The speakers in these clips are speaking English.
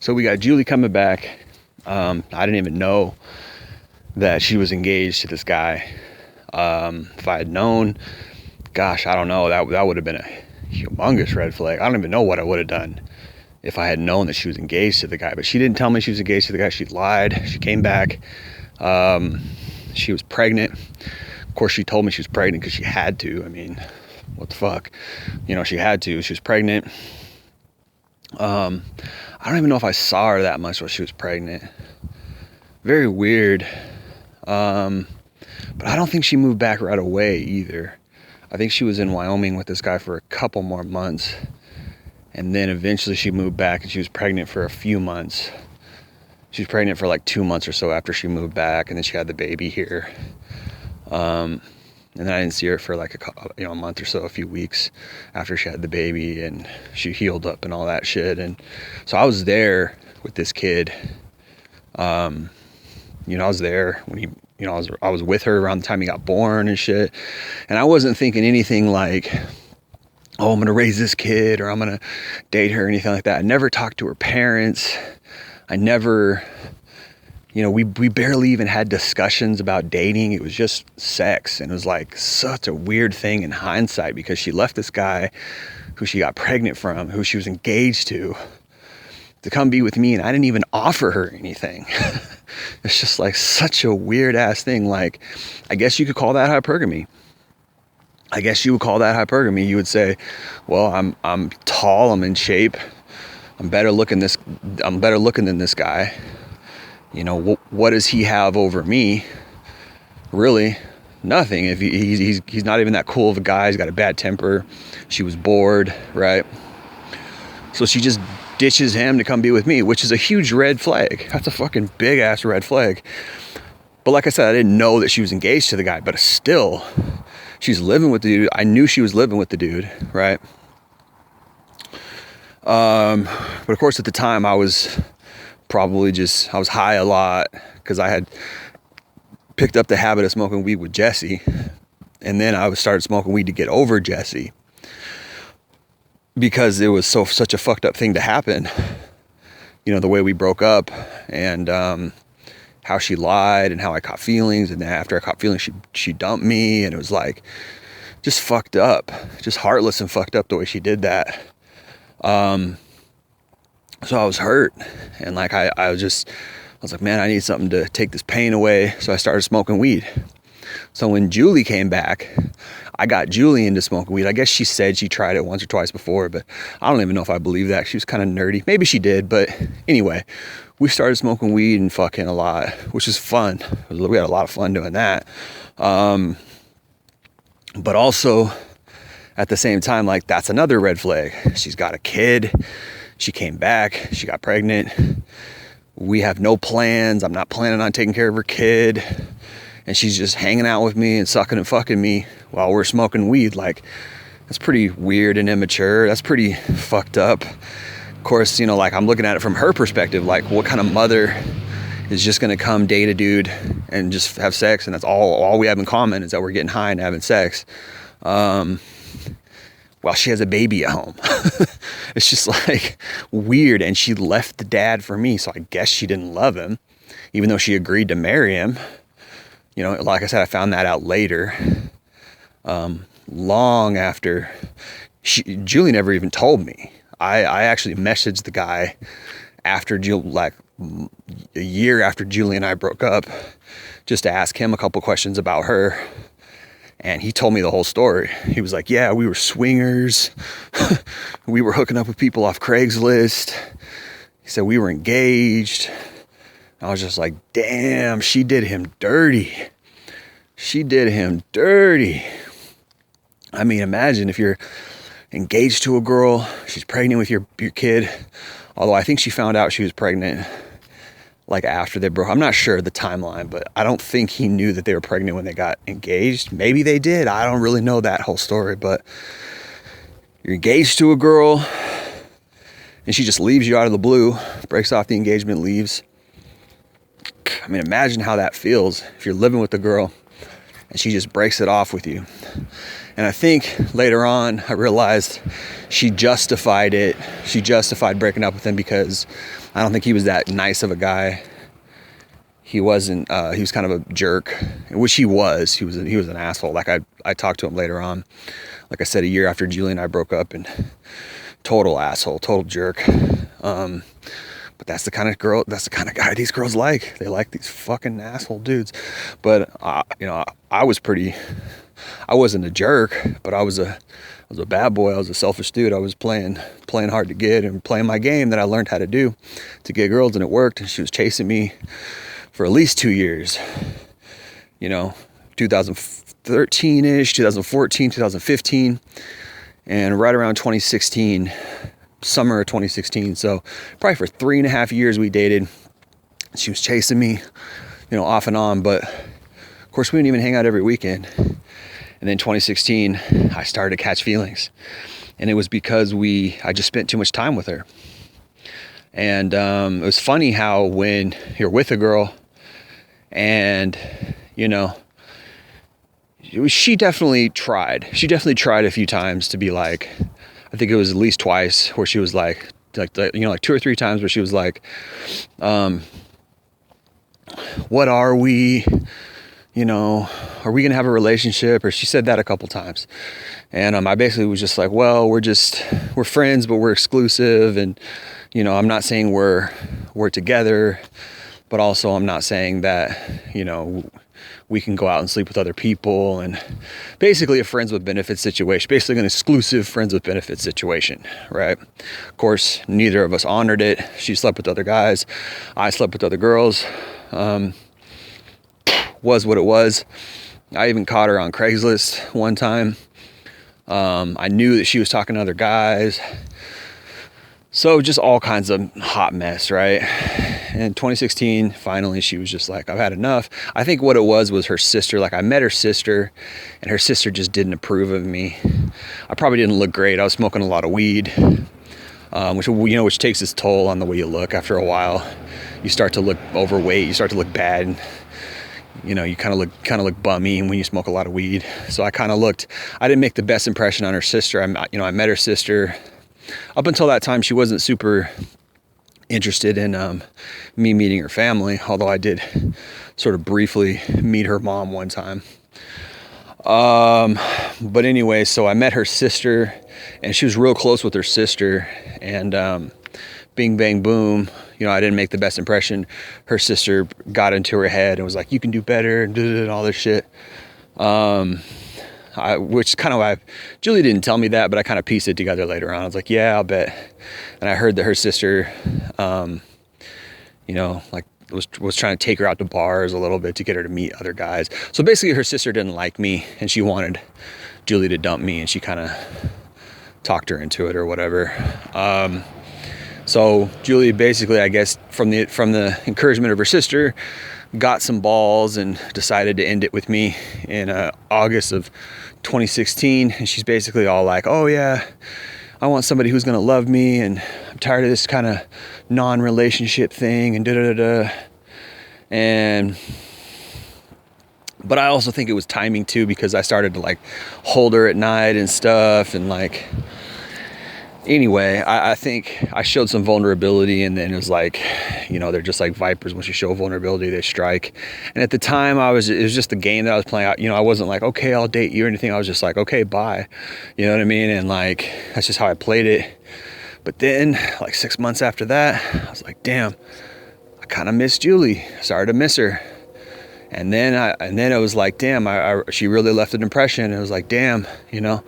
So we got Julie coming back. I didn't even know that she was engaged to this guy. If I had known, gosh, I don't know, that would have been a humongous red flag. I don't even know what I would have done if I had known that she was engaged to the guy. But she didn't tell me she was engaged to the guy. She lied. She came back. She was pregnant. Of course, she told me she was pregnant because she had to. I mean, what the fuck? You know, she had to. She was pregnant. I don't even know if I saw her that much while she was pregnant. Very weird. But I don't think she moved back right away either. I think she was in Wyoming with this guy for a couple more months. And then eventually she moved back and she was pregnant for a few months. She was pregnant for like 2 months or so after she moved back, and then she had the baby here. And then I didn't see her for like a month or so, a few weeks after she had the baby, and she healed up and all that shit. And so I was there with this kid. I was there when he, I was with her around the time he got born and shit. And I wasn't thinking anything like, oh, I'm going to raise this kid or I'm going to date her or anything like that. I never talked to her parents. I never, we barely even had discussions about dating. It was just sex. And it was like such a weird thing in hindsight, because she left this guy who she got pregnant from, who she was engaged to come be with me. And I didn't even offer her anything. It's just like such a weird ass thing. Like, I guess you could call that hypergamy. You would say, well, I'm tall, I'm in shape, I'm better looking than this guy. What does he have over me? Really, nothing. If he's not even that cool of a guy. He's got a bad temper. She was bored, right? So she just ditches him to come be with me, which is a huge red flag. That's a fucking big ass red flag. But like I said, I didn't know that she was engaged to the guy, but still, she's living with the dude. I knew she was living with the dude, right? But of course at the time I was high a lot, because I had picked up the habit of smoking weed with Jesse. And then I started smoking weed to get over Jesse, because it was such a fucked up thing to happen. The way we broke up, and how she lied, and how I caught feelings, and then after I caught feelings, she dumped me, and it was like just fucked up, just heartless and fucked up the way she did that. So I was hurt, and like I was like, man, I need something to take this pain away. So I started smoking weed. So when Julie came back, I got Julie into smoking weed. I guess she said she tried it once or twice before, but I don't even know if I believe that. She was kind of nerdy. Maybe she did, but anyway, we started smoking weed and fucking a lot, which is fun. We had a lot of fun doing that. But also at the same time, like, that's another red flag. She's got a kid. She came back. She got pregnant. We have no plans. I'm not planning on taking care of her kid. And she's just hanging out with me and sucking and fucking me while we're smoking weed. Like, that's pretty weird and immature. That's pretty fucked up. Of course, like, I'm looking at it from her perspective. Like, what kind of mother is just going to come date a dude and just have sex, and that's all we have in common is that we're getting high and having sex, while she has a baby at home? It's just like weird. And she left the dad for me, so I guess she didn't love him, even though she agreed to marry him. Like I said, I found that out later, long after Julie never even told me. I actually messaged the guy after a year after Julie and I broke up, just to ask him a couple questions about her. And he told me the whole story. He was like, yeah, we were swingers. We were hooking up with people off Craigslist. He said we were engaged. I was just like, damn, she did him dirty. I mean, imagine if you're engaged to a girl, she's pregnant with your kid. Although I think she found out she was pregnant like after they broke. I'm not sure the timeline, but I don't think he knew that they were pregnant when they got engaged. Maybe they did. I don't really know that whole story, but you're engaged to a girl and she just leaves you out of the blue, breaks off the engagement, leaves. I mean, imagine how that feels if you're living with a girl and she just breaks it off with you. And I think later on I realized she justified it. She justified breaking up with him because I don't think he was that nice of a guy. He wasn't, he was kind of a jerk, which he was. He was an asshole. Like I talked to him later on, like I said, a year after Julie and I broke up, and total asshole, total jerk. But that's the kind of girl, that's the kind of guy these girls like. They like these fucking asshole dudes. But, you know, I wasn't a jerk, but I was a bad boy. I was a selfish dude. I was playing hard to get and playing my game that I learned how to do to get girls, and it worked. And she was chasing me for at least 2 years, you know, 2013-ish, 2014, 2015, and right around 2016, summer of 2016. So probably for 3.5 years we dated. She was chasing me, you know, off and on, but of course we didn't even hang out every weekend. And then 2016, I started to catch feelings, and it was because I just spent too much time with her. And it was funny how when you're with a girl and, you know, she definitely tried a few times to be like, I think it was at least twice where she was like, you know, like 2 or 3 times where she was like, what are we, you know, are we gonna have a relationship? Or she said that a couple times. And I basically was just like, well, we're friends, but we're exclusive. And, you know, I'm not saying we're together, but also I'm not saying that, you know, we can go out and sleep with other people. And basically a friends with benefits situation, basically an exclusive friends with benefits situation, right? Of course, neither of us honored it. She slept with other guys. I slept with other girls. Was what it was. I even caught her on Craigslist one time. I knew that she was talking to other guys. So just all kinds of hot mess, right? In 2016, finally, she was just like, I've had enough. I think what it was her sister. Like, I met her sister, and her sister just didn't approve of me. I probably didn't look great. I was smoking a lot of weed, which takes its toll on the way you look. After a while, you start to look overweight. You start to look bad. You know, you kind of look bummy when you smoke a lot of weed. So I didn't make the best impression on her sister. I met her sister. Up until that time, she wasn't super interested in me meeting her family, although I did sort of briefly meet her mom one time. But anyway, so I met her sister, and she was real close with her sister, and bing, bang, boom, you know, I didn't make the best impression. Her sister got into her head and was like, you can do better, and all this shit. Which kind of why Julie didn't tell me that, but I kind of pieced it together later on. I was like, yeah, I'll bet. And I heard that her sister, you know, like was trying to take her out to bars a little bit to get her to meet other guys. So basically her sister didn't like me, and she wanted Julie to dump me, and she kind of talked her into it or whatever. So Julie basically, I guess, from the encouragement of her sister, got some balls and decided to end it with me in August of 2016. And she's basically all like, oh yeah, I want somebody who's going to love me, and I'm tired of this kind of non-relationship thing, and but I also think it was timing too, because I started to like hold her at night and stuff, and like, anyway, I think I showed some vulnerability, and then it was like, you know, they're just like vipers. Once you show vulnerability, they strike. And at the time, it was just the game that I was playing. You know, I wasn't like, okay, I'll date you or anything. I was just like, okay, bye. You know what I mean? And like, that's just how I played it. But then, like 6 months after that, I was like, damn, I kind of miss Julie. Started to miss her. And then it was like, damn, she really left an impression. It was like, damn, you know,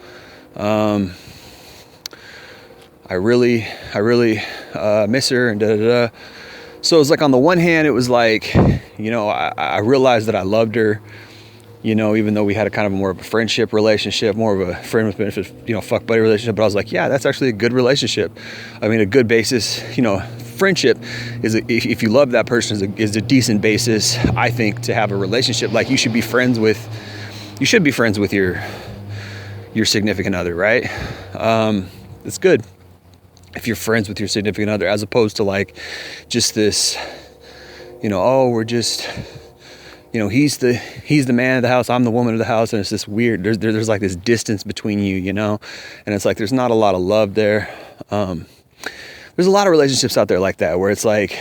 I really miss her, and So it was like, on the one hand, it was like, you know, I realized that I loved her, you know, even though we had a kind of more of a friendship relationship, more of a friend with benefits, you know, fuck buddy relationship. But I was like, yeah, that's actually a good relationship. I mean, a good basis, you know, friendship is, if you love that person, is a decent basis, I think, to have a relationship. Like, you should be friends with your significant other, right? It's good if you're friends with your significant other, as opposed to like just this, you know, oh, we're just he's the man of the house, I'm the woman of the house, and it's this weird, there's like this distance between you, and it's like there's not a lot of love there. There's a lot of relationships out there like that where it's like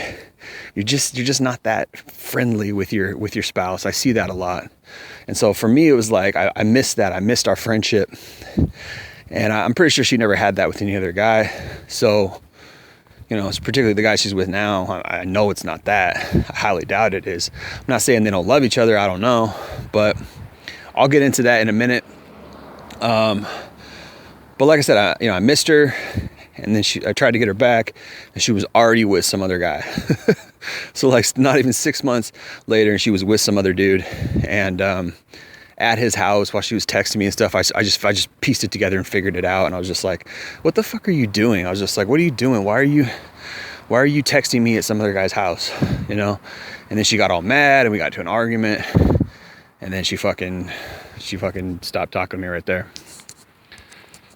you're just not that friendly with your spouse. I see that a lot. And so for me, it was like I missed that. I missed our friendship, and I'm pretty sure she never had that with any other guy. So it's particularly the guy she's with now. I know it's not that. I highly doubt it is. I'm not saying they don't love each other. I don't know, but I'll get into that in a minute. But like I said, I missed her, and then I tried to get her back, and she was already with some other guy. So like not even 6 months later, and she was with some other dude, and at his house while she was texting me and stuff. I just pieced it together and figured it out, and I was just like, what the fuck are you doing? I was just like, what are you doing? Why are you texting me at some other guy's house? And then she got all mad, and we got to an argument, and then she fucking stopped talking to me right there.